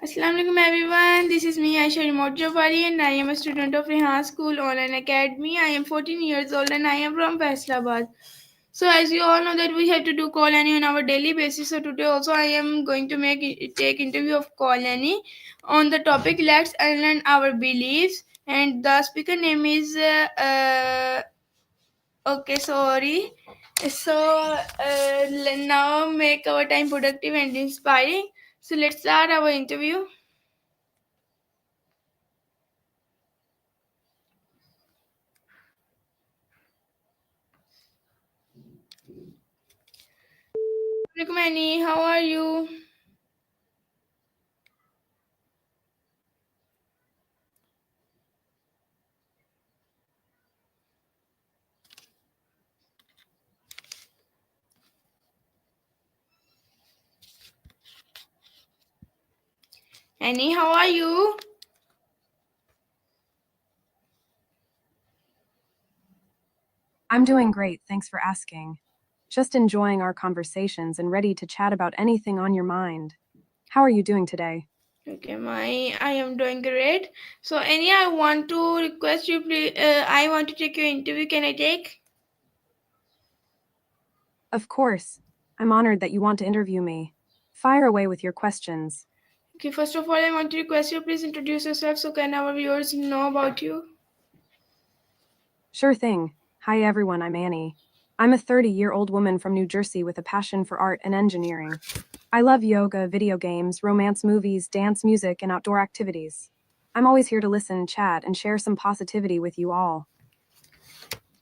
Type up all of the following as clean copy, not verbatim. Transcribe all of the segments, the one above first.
Assalamualaikum everyone. This is me Aisha Remote Jafari and I am a student of Rehan School Online Academy. I am 14 years old and I am from Faisalabad. So as you all know that we have to do call any on our daily basis. So today also I am going to take interview of call any on the topic let's unlearn our beliefs, and the speaker name is okay, sorry. So now make our time productive and inspiring. So let's start our interview. Rukmani, how are you? Annie, how are you? I'm doing great, thanks for asking. Just enjoying our conversations and ready to chat about anything on your mind. How are you doing today? Okay, I am doing great. So Annie, I want to request you, please. I want to take your interview. Can I take? Of course. I'm honored that you want to interview me. Fire away with your questions. Okay, first of all, I want to request you please introduce yourself so can our viewers know about you. Sure thing. Hi everyone, I'm Annie. I'm a 30-year-old woman from New Jersey with a passion for art and engineering. I love yoga, video games, romance movies, dance music, and outdoor activities. I'm always here to listen, chat, and share some positivity with you all.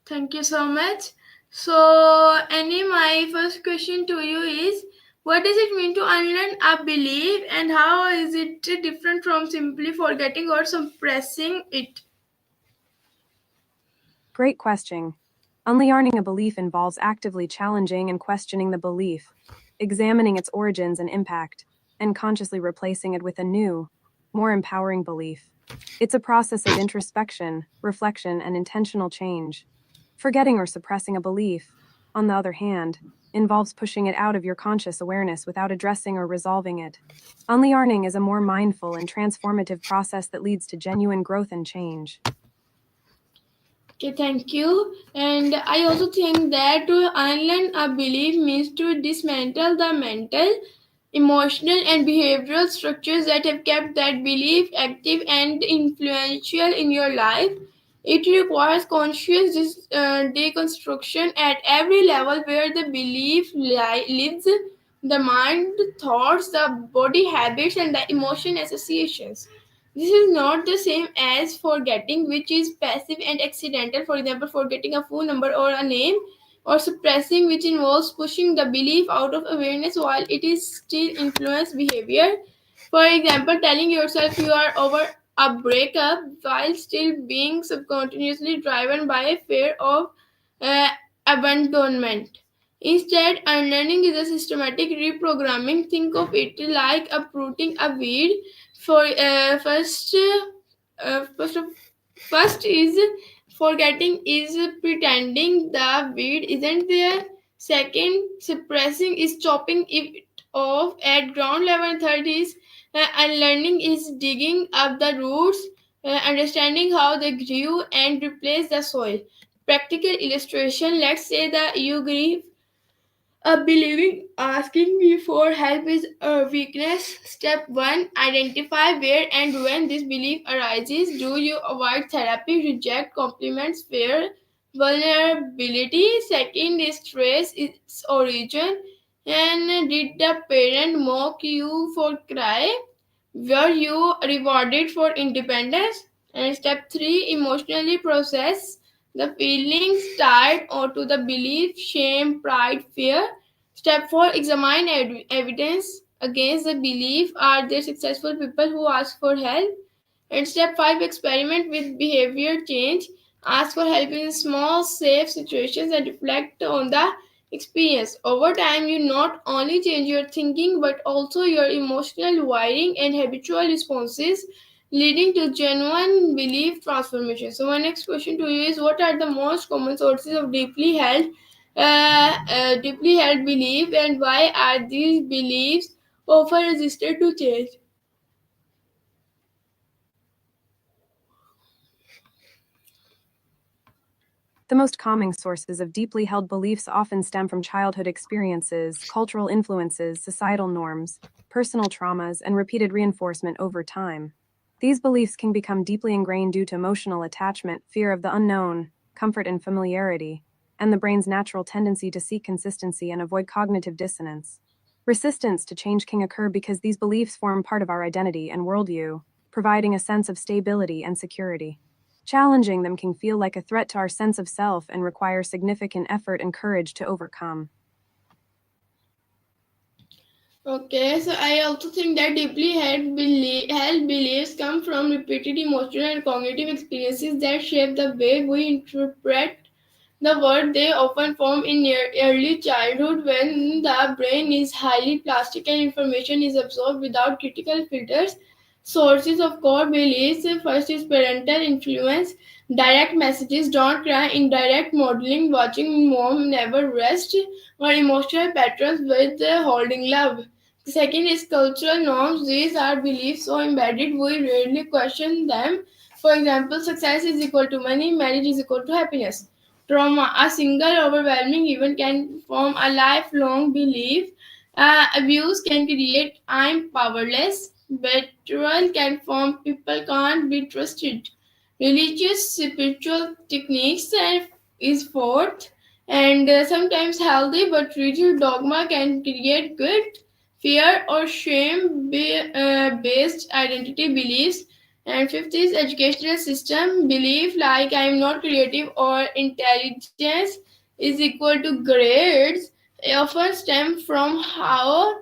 Thank you so much. So Annie, my first question to you is, what does it mean to unlearn a belief, and how is it different from simply forgetting or suppressing it? Great question. Unlearning a belief involves actively challenging and questioning the belief, examining its origins and impact, and consciously replacing it with a new, more empowering belief. It's a process of introspection, reflection, and intentional change. Forgetting or suppressing a belief, on the other hand, involves pushing it out of your conscious awareness without addressing or resolving it. Unlearning is a more mindful and transformative process that leads to genuine growth and change. Okay, thank you. And I also think that to unlearn a belief means to dismantle the mental, emotional, and behavioral structures that have kept that belief active and influential in your life. It requires conscious deconstruction at every level where the belief lives, the mind, thoughts, the body habits, and the emotion associations. This is not the same as forgetting, which is passive and accidental, for example, forgetting a phone number or a name, or suppressing, which involves pushing the belief out of awareness while it is still influence behavior. For example, telling yourself you are over a breakup while still being subconsciously driven by a fear of uh, abandonment. Instead, unlearning is a systematic reprogramming. Think of it like uprooting a weed. For first of first is forgetting is pretending the weed isn't there. Second, suppressing is chopping it off at ground level. And third is unlearning is digging up the roots, understanding how they grew and replace the soil. Practical illustration: let's say that you grieve believing asking me for help is a weakness. Step 1: identify where and when this belief arises. Do you avoid therapy, reject compliments, fear vulnerability? Second is trace its origin. And did the parent mock you for cry? Were you rewarded for independence? And step 3: emotionally process the feelings tied or to the belief, shame, pride, fear. Step 4: examine evidence against the belief. Are there successful people who ask for help? And step 5: experiment with behavior change. Ask for help in small, safe situations and reflect on the experience. Over time, you not only change your thinking but also your emotional wiring and habitual responses, leading to genuine belief transformation. So, my next question to you is: what are the most common sources of deeply held belief, and why are these beliefs often resistant to change? The most common sources of deeply held beliefs often stem from childhood experiences, cultural influences, societal norms, personal traumas, and repeated reinforcement over time. These beliefs can become deeply ingrained due to emotional attachment, fear of the unknown, comfort in familiarity, and the brain's natural tendency to seek consistency and avoid cognitive dissonance. Resistance to change can occur because these beliefs form part of our identity and worldview, providing a sense of stability and security. Challenging them can feel like a threat to our sense of self and require significant effort and courage to overcome. Okay, so I also think that deeply held beliefs come from repeated emotional and cognitive experiences that shape the way we interpret the world. They often form in early childhood when the brain is highly plastic and information is absorbed without critical filters. Sources of core beliefs: first is parental influence, direct messages, don't cry, indirect modeling, watching mom never rest, or emotional patterns with holding love. Second is cultural norms. These are beliefs so embedded we rarely question them. For example, success is equal to money, marriage is equal to happiness. Trauma: a single overwhelming event can form a lifelong belief. Abuse can create I'm powerless. Betrayal can form people can't be trusted. Religious spiritual techniques is fourth, and sometimes healthy but rigid dogma can create guilt, fear, or shame based identity beliefs. And fifth is educational system. Belief like I am not creative or intelligence is equal to grades often stem from how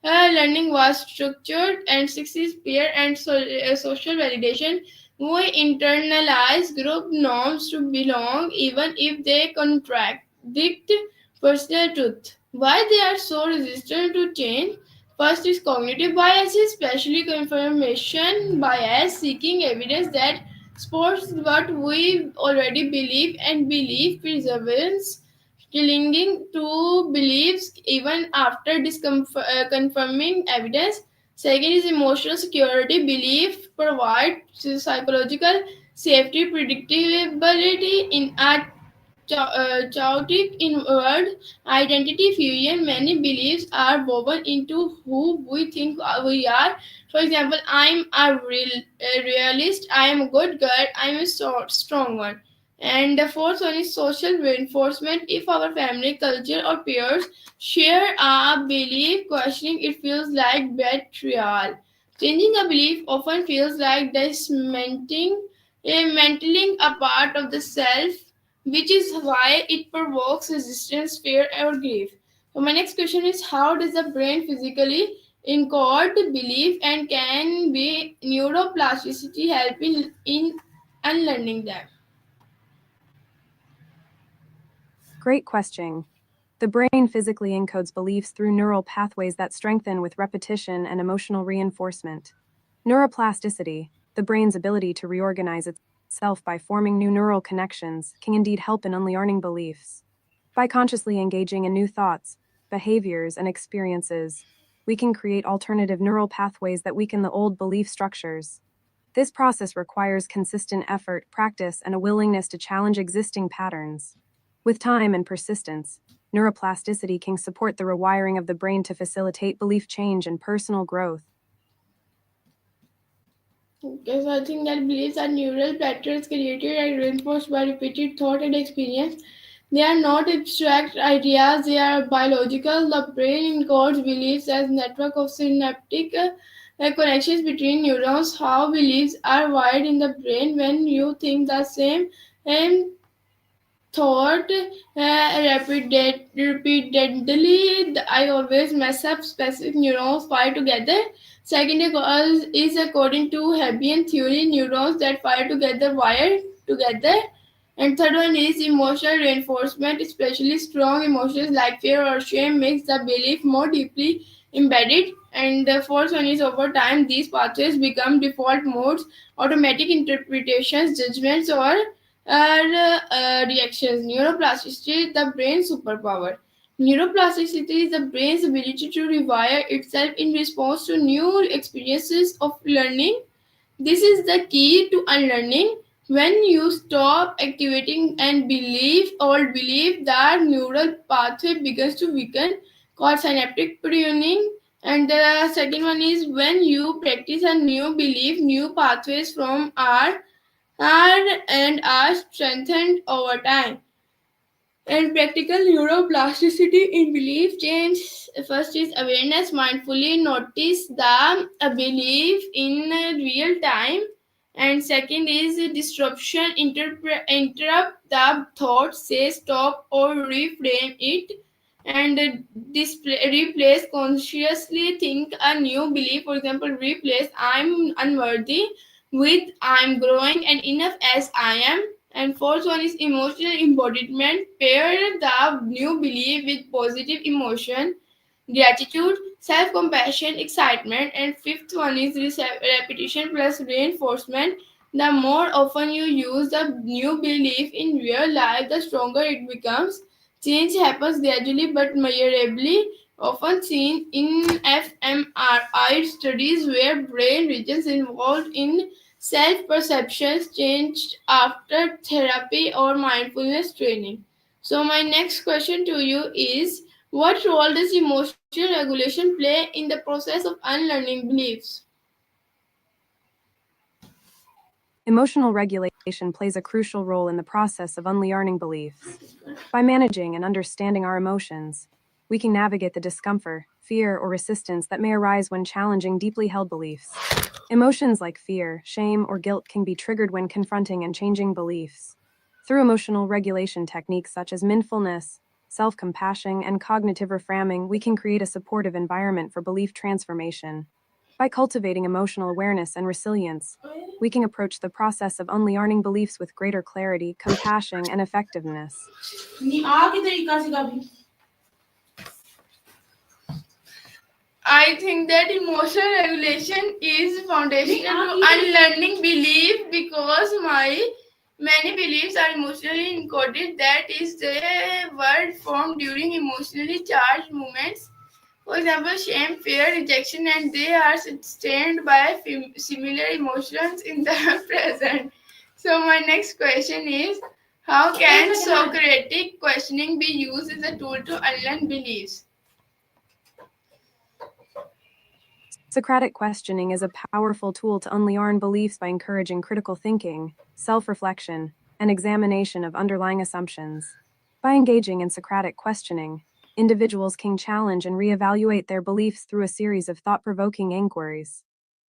learning was structured. And sixth is peer and social validation. We internalize group norms to belong even if they contradict personal truth. Why they are so resistant to change? First is cognitive bias, especially confirmation bias, seeking evidence that supports what we already believe, and belief perseverance, clinging to beliefs even after confirming evidence. Second is emotional security. Belief provide psychological safety, predictability in a chaotic inward identity fusion. Many beliefs are woven into who we think we are. For example, I'm a realist, I am a good girl, I'm a strong one. And the fourth one is social reinforcement. If our family, culture, or peers share a belief, questioning it feels like betrayal. Changing a belief often feels like dismantling a part of the self, which is why it provokes resistance, fear, or grief. So, my next question is: how does the brain physically encode belief, and can be neuroplasticity help in unlearning them? Great question. The brain physically encodes beliefs through neural pathways that strengthen with repetition and emotional reinforcement. Neuroplasticity, the brain's ability to reorganize itself by forming new neural connections, can indeed help in unlearning beliefs. By consciously engaging in new thoughts, behaviors, and experiences, we can create alternative neural pathways that weaken the old belief structures. This process requires consistent effort, practice, and a willingness to challenge existing patterns. With time and persistence, neuroplasticity can support the rewiring of the brain to facilitate belief change and personal growth. Okay, so I think that beliefs are neural patterns created and reinforced by repeated thought and experience. They are not abstract ideas, they are biological. The brain encodes beliefs as network of synaptic connections between neurons. How beliefs are wired in the brain: when you think the same and thought repeatedly, I always mess up, specific neurons fire together. Second is according to Hebbian theory, neurons that fire together wire together. And third one is emotional reinforcement, especially strong emotions like fear or shame makes the belief more deeply embedded. And the fourth one is over time, these pathways become default modes, automatic interpretations, judgments, or reactions. Neuroplasticity, the brain's superpower. Neuroplasticity is the brain's ability to rewire itself in response to new experiences of learning. This is the key to unlearning. When you stop activating and believe old belief, that neural pathway begins to weaken, called synaptic pruning. And the second one is when you practice a new belief, new pathways from are strengthened over time. And practical neuroplasticity in belief change. First is awareness. Mindfully notice the belief in real time. And second is disruption. Interrupt the thought, say stop or reframe it. And replace consciously. Think a new belief. For example, replace I'm unworthy with I'm growing and enough as I am. And fourth one is emotional embodiment. Pair the new belief with positive emotion, gratitude, self-compassion, excitement. And fifth one is repetition plus reinforcement. The more often you use the new belief in real life, the stronger it becomes. Change happens gradually but measurably, often seen in fMRI studies where brain regions involved in self perceptions changed after therapy or mindfulness training. So, my next question to you is, what role does emotional regulation play in the process of unlearning beliefs? Emotional regulation plays a crucial role in the process of unlearning beliefs. By managing and understanding our emotions, we can navigate the discomfort, fear, or resistance that may arise when challenging deeply held beliefs. Emotions like fear, shame, or guilt can be triggered when confronting and changing beliefs. Through emotional regulation techniques such as mindfulness, self compassion, and cognitive reframing, we can create a supportive environment for belief transformation. By cultivating emotional awareness and resilience, we can approach the process of unlearning beliefs with greater clarity, compassion, and effectiveness. I think that emotional regulation is foundational to unlearning belief because my many beliefs are emotionally encoded. That is the word formed during emotionally charged moments. For example, shame, fear, rejection, and they are sustained by similar emotions in the present. So, my next question is, how can Socratic questioning be used as a tool to unlearn beliefs? Socratic questioning is a powerful tool to unlearn beliefs by encouraging critical thinking, self reflection, and examination of underlying assumptions. By engaging in Socratic questioning, individuals can challenge and reevaluate their beliefs through a series of thought provoking inquiries.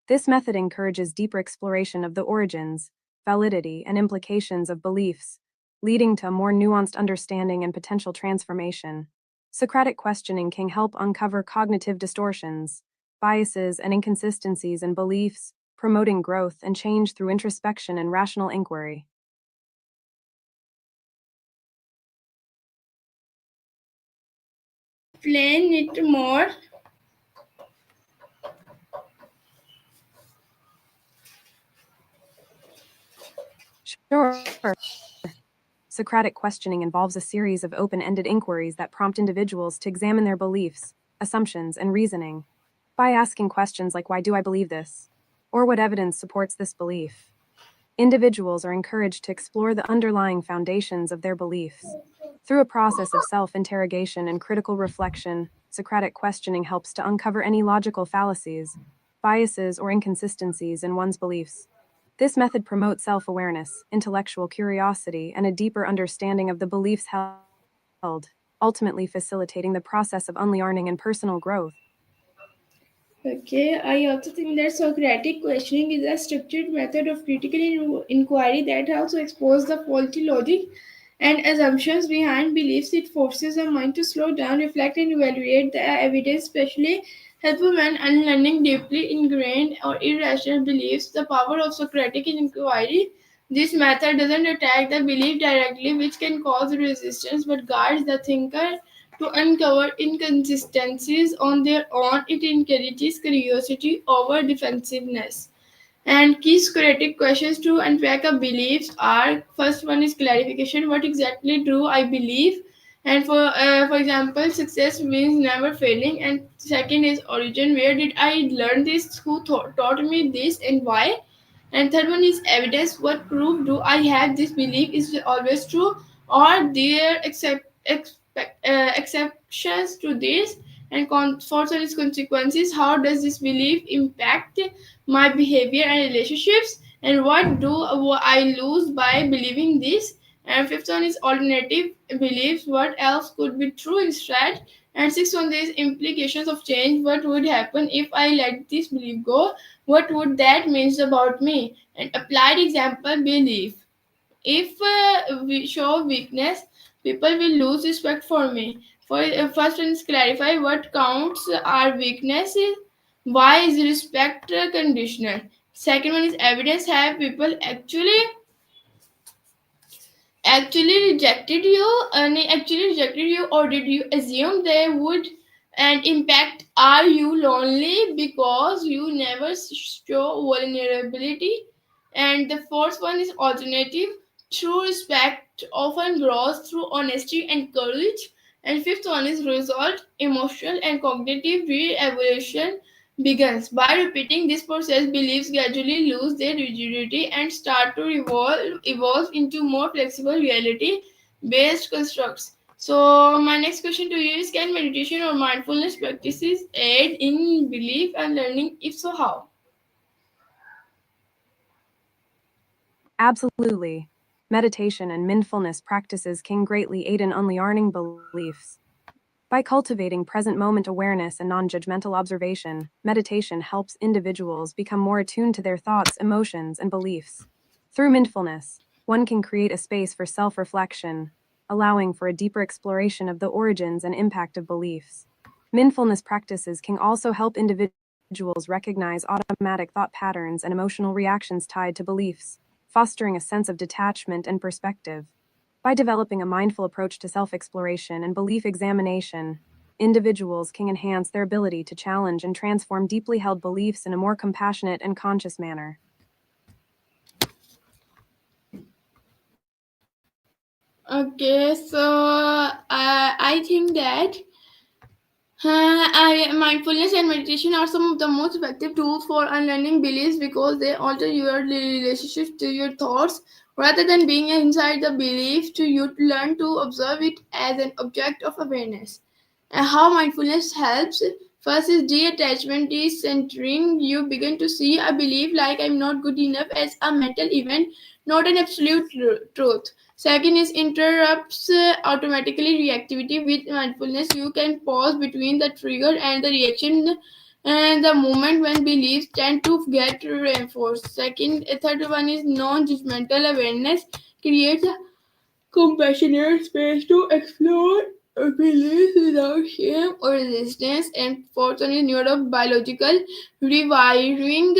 This method encourages deeper exploration of the origins, validity, and implications of beliefs, leading to a more nuanced understanding and potential transformation. Socratic questioning can help uncover cognitive distortions, biases, and inconsistencies in beliefs, promoting growth and change through introspection and rational inquiry. Explain it more. Sure. Socratic questioning involves a series of open ended inquiries that prompt individuals to examine their beliefs, assumptions, and reasoning. By asking questions like, "Why do I believe this?" or "What evidence supports this belief?" individuals are encouraged to explore the underlying foundations of their beliefs. Through a process of self interrogation and critical reflection, Socratic questioning helps to uncover any logical fallacies, biases, or inconsistencies in one's beliefs. This method promotes self awareness, intellectual curiosity, and a deeper understanding of the beliefs held, ultimately facilitating the process of unlearning and personal growth. Okay, I also think that Socratic questioning is a structured method of critical inquiry that also exposes the faulty logic and assumptions behind beliefs. It forces the mind to slow down, reflect, and evaluate the evidence, especially helpful when unlearning deeply ingrained or irrational beliefs. The power of Socratic inquiry. This method doesn't attack the belief directly, which can cause resistance, but guides the thinker to uncover inconsistencies on their own. It encourages curiosity over defensiveness. And key Socratic questions to unpack a beliefs are: first one is clarification. What exactly do I believe? And for example, success means never failing. And second is origin. Where did I learn this? Who taught me this, and why? And third one is evidence. What proof do I have this belief is always true, or there exceptions to this? And fourth one is consequences. How does this belief impact my behavior and relationships? And what do I lose by believing this? And fifth one is alternative beliefs. What else could be true instead? And sixth one is implications of change. What would happen if I let this belief go? What would that mean about me? And applied example belief. If we show weakness, people will lose respect for me. For first one is clarify what counts are weaknesses. Why is respect conditional? Second one is evidence. Have people actually rejected you, or did you assume they would? And impact, are you lonely because you never show vulnerability? And the fourth one is alternative. True respect often grows through honesty and courage. And fifth one is result. Emotional and cognitive re-evolution begins by repeating this process. Beliefs gradually lose their rigidity and start to evolve into more flexible reality based constructs. So my next question to you is, can meditation or mindfulness practices aid in belief and learning? If so, how? Absolutely. Meditation and mindfulness practices can greatly aid in unlearning beliefs. By cultivating present moment awareness and non judgmental observation, meditation helps individuals become more attuned to their thoughts, emotions, and beliefs. Through mindfulness, one can create a space for self reflection, allowing for a deeper exploration of the origins and impact of beliefs. Mindfulness practices can also help individuals recognize automatic thought patterns and emotional reactions tied to beliefs, fostering a sense of detachment and perspective. By developing a mindful approach to self exploration and belief examination, individuals can enhance their ability to challenge and transform deeply held beliefs in a more compassionate and conscious manner. Okay, so I think that mindfulness and meditation are some of the most effective tools for unlearning beliefs because they alter your relationship to your thoughts. Rather than being inside the belief, to you learn to observe it as an object of awareness. And how mindfulness helps. First is detachment, is centering. You begin to see a belief like I'm not good enough as a mental event, not an absolute truth. Second is interrupts automatically reactivity. With mindfulness. You can pause between the trigger and the reaction, and the moment when beliefs tend to get reinforced. Third one is non-judgmental awareness. Creates a compassionate space to explore beliefs without shame or resistance. And fourth one is neurobiological rewiring.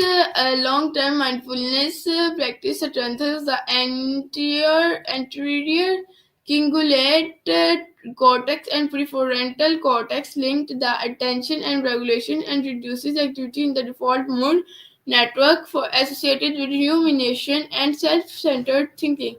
Long-term mindfulness practice strengthens the anterior cingulate cortex and prefrontal cortex linked the attention and regulation, and reduces activity in the default mode network for associated with rumination and self-centered thinking.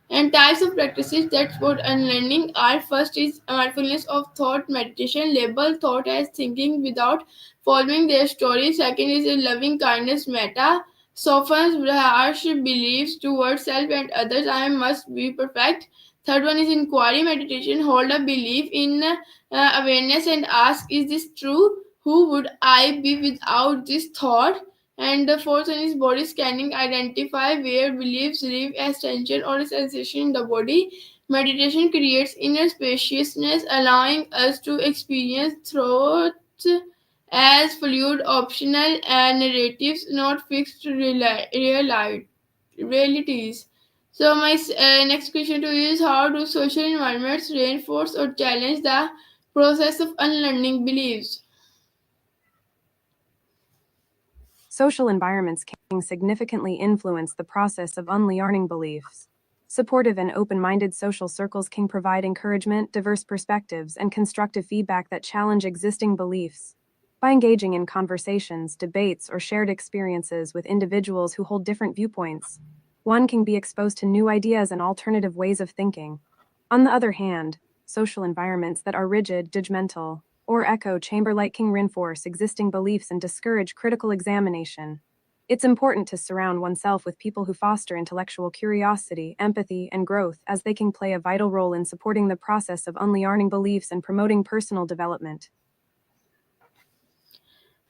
And types of practices that support unlearning are: first is mindfulness of thought meditation, label thought as thinking without following their story. Second is a loving kindness metta, softens harsh beliefs towards self and others. I must be perfect. Third one is inquiry meditation, hold a belief in awareness and ask, is this true? Who would I be without this thought? And the fourth one is body scanning, identify where beliefs live as tension or a sensation in the body. Meditation creates inner spaciousness, allowing us to experience thoughts as fluid, optional, and narratives, not fixed realities. So, my next question to you is, how do social environments reinforce or challenge the process of unlearning beliefs? Social environments can significantly influence the process of unlearning beliefs. Supportive and open minded social circles can provide encouragement, diverse perspectives, and constructive feedback that challenge existing beliefs. By engaging in conversations, debates, or shared experiences with individuals who hold different viewpoints, one can be exposed to new ideas and alternative ways of thinking. On the other hand, social environments that are rigid, judgmental, or echo chamber like can reinforce existing beliefs and discourage critical examination. It's important to surround oneself with people who foster intellectual curiosity, empathy, and growth, as they can play a vital role in supporting the process of unlearning beliefs and promoting personal development.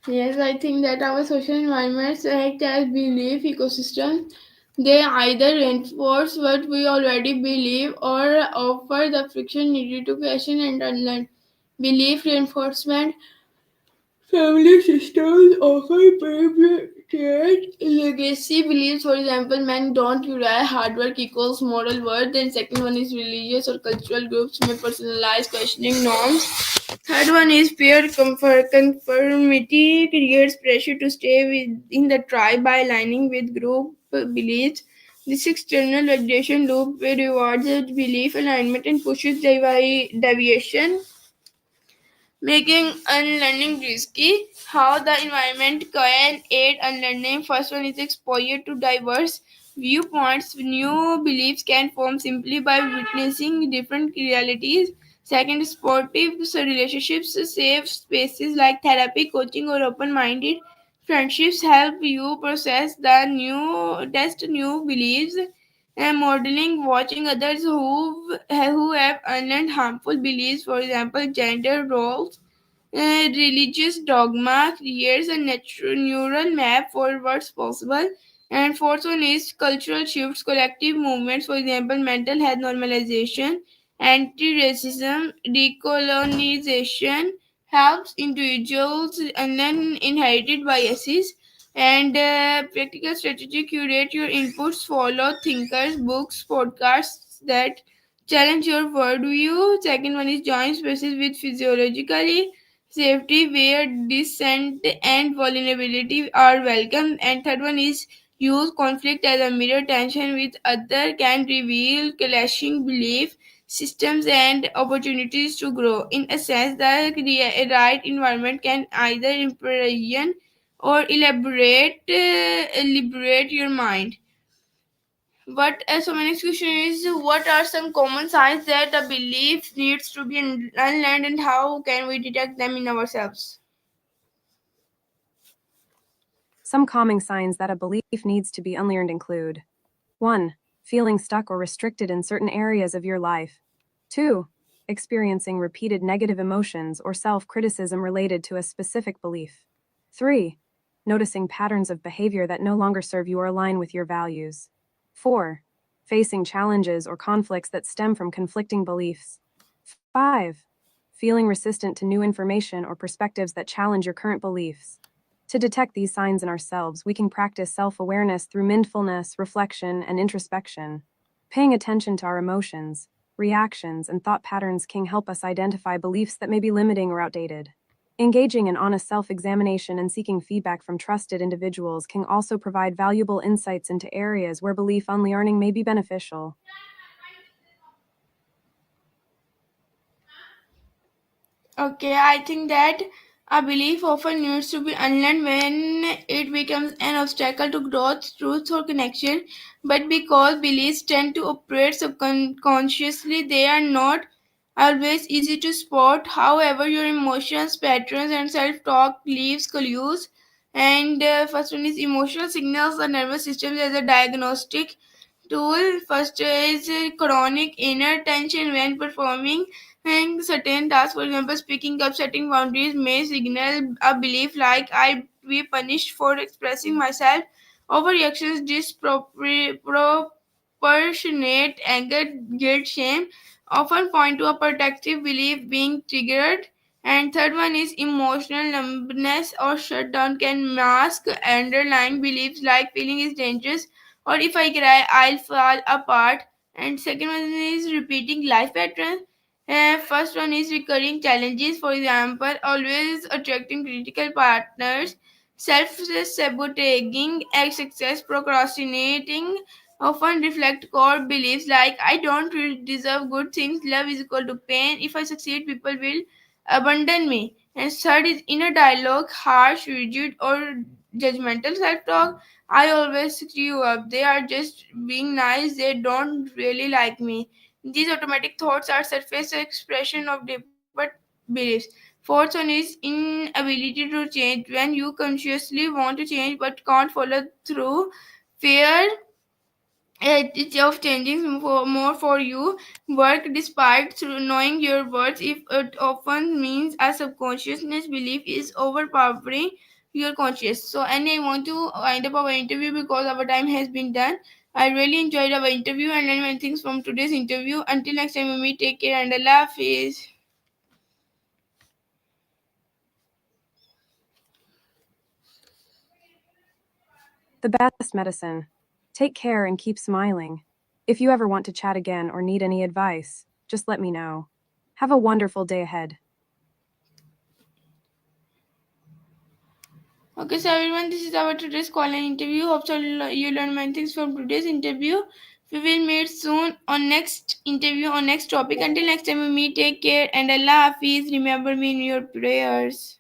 Yes, I think that our social environments act as belief ecosystems. They either reinforce what we already believe or offer the friction needed to question and unlearn. Belief reinforcement family systems often perpetuate legacy beliefs. For example, men don't rely hard work equals moral worth. And second one is religious or cultural groups may personalize questioning norms. Third one is peer comfort. Conformity creates pressure to stay within the tribe by aligning with group beliefs. This external validation loop rewards belief alignment and pushes deviation, making unlearning risky. How the environment can aid unlearning. First one is exposure to diverse viewpoints. New beliefs can form simply by witnessing different realities. Second, supportive relationships, safe spaces like therapy, coaching, or open-minded friendships help you process the test new beliefs. And modeling, watching others who have unlearned harmful beliefs, for example, gender roles, religious dogma creates a natural neural map for what's possible. And fourth one is cultural shifts, collective movements, for example, mental health normalization, anti-racism, decolonization helps individuals unlearn inherited biases. And practical strategy, curate your inputs, follow thinkers, books, podcasts that challenge your worldview. Second one is join spaces with physiologically safety where dissent and vulnerability are welcome. And third one is use conflict as a mirror. Tension with other can reveal clashing belief systems and opportunities to grow. In a sense, the right environment can either imprison or liberate your mind. But so my next question is, what are some common signs that a belief needs to be unlearned, and how can we detect them in ourselves? Some common signs that a belief needs to be unlearned include 1. Feeling stuck or restricted in certain areas of your life. 2. Experiencing repeated negative emotions or self criticism related to a specific belief. 3. Noticing patterns of behavior that no longer serve you or align with your values. 4. Facing challenges or conflicts that stem from conflicting beliefs. 5. Feeling resistant to new information or perspectives that challenge your current beliefs. To detect these signs in ourselves, we can practice self awareness through mindfulness, reflection, and introspection. Paying attention to our emotions, reactions, and thought patterns can help us identify beliefs that may be limiting or outdated. Engaging in honest self examination and seeking feedback from trusted individuals can also provide valuable insights into areas where belief unlearning may be beneficial. Okay, I think that a belief often needs to be unlearned when it becomes an obstacle to growth, truth, or connection. But because beliefs tend to operate subconsciously, they are not always easy to spot. However, your emotions, patterns, and self talk leaves clues. And first one is emotional signals. The nervous system as a diagnostic tool. First is chronic inner tension when performing and certain tasks. For example, speaking up, setting boundaries may signal a belief like I be punished for expressing myself. Overreactions, disproportionate anger, guilt, shame often point to a protective belief being triggered. And third one is emotional numbness or shutdown can mask underlying beliefs like feeling is dangerous or if I cry, I'll fall apart. And second one is repeating life patterns. First one is recurring challenges. For example, always attracting critical partners, self-sabotaging, success, procrastinating. Often reflect core beliefs like I don't deserve good things. Love is equal to pain. If I succeed, people will abandon me. And third is inner dialogue, harsh, rigid, or judgmental self-talk. I always screw up. They are just being nice. They don't really like me. These automatic thoughts are surface expression of deeper beliefs. Fourth one is inability to change. When you consciously want to change but can't follow through, fear of changing more for you work despite through knowing your words. If it often means a subconsciousness belief is overpowering your conscious. So, and I want to wind up our interview because our time has been done. I really enjoyed our interview and learned many things from today's interview. Until next time we meet, take care and Allah Hafiz. The best medicine. Take care and keep smiling. If you ever want to chat again or need any advice, just let me know. Have a wonderful day ahead. Okay, so everyone, this is our today's call and interview. Hope so you learn many things from today's interview. We will meet soon on next interview on next topic. Until next time we meet, take care and Allah Hafiz. Remember me in your prayers.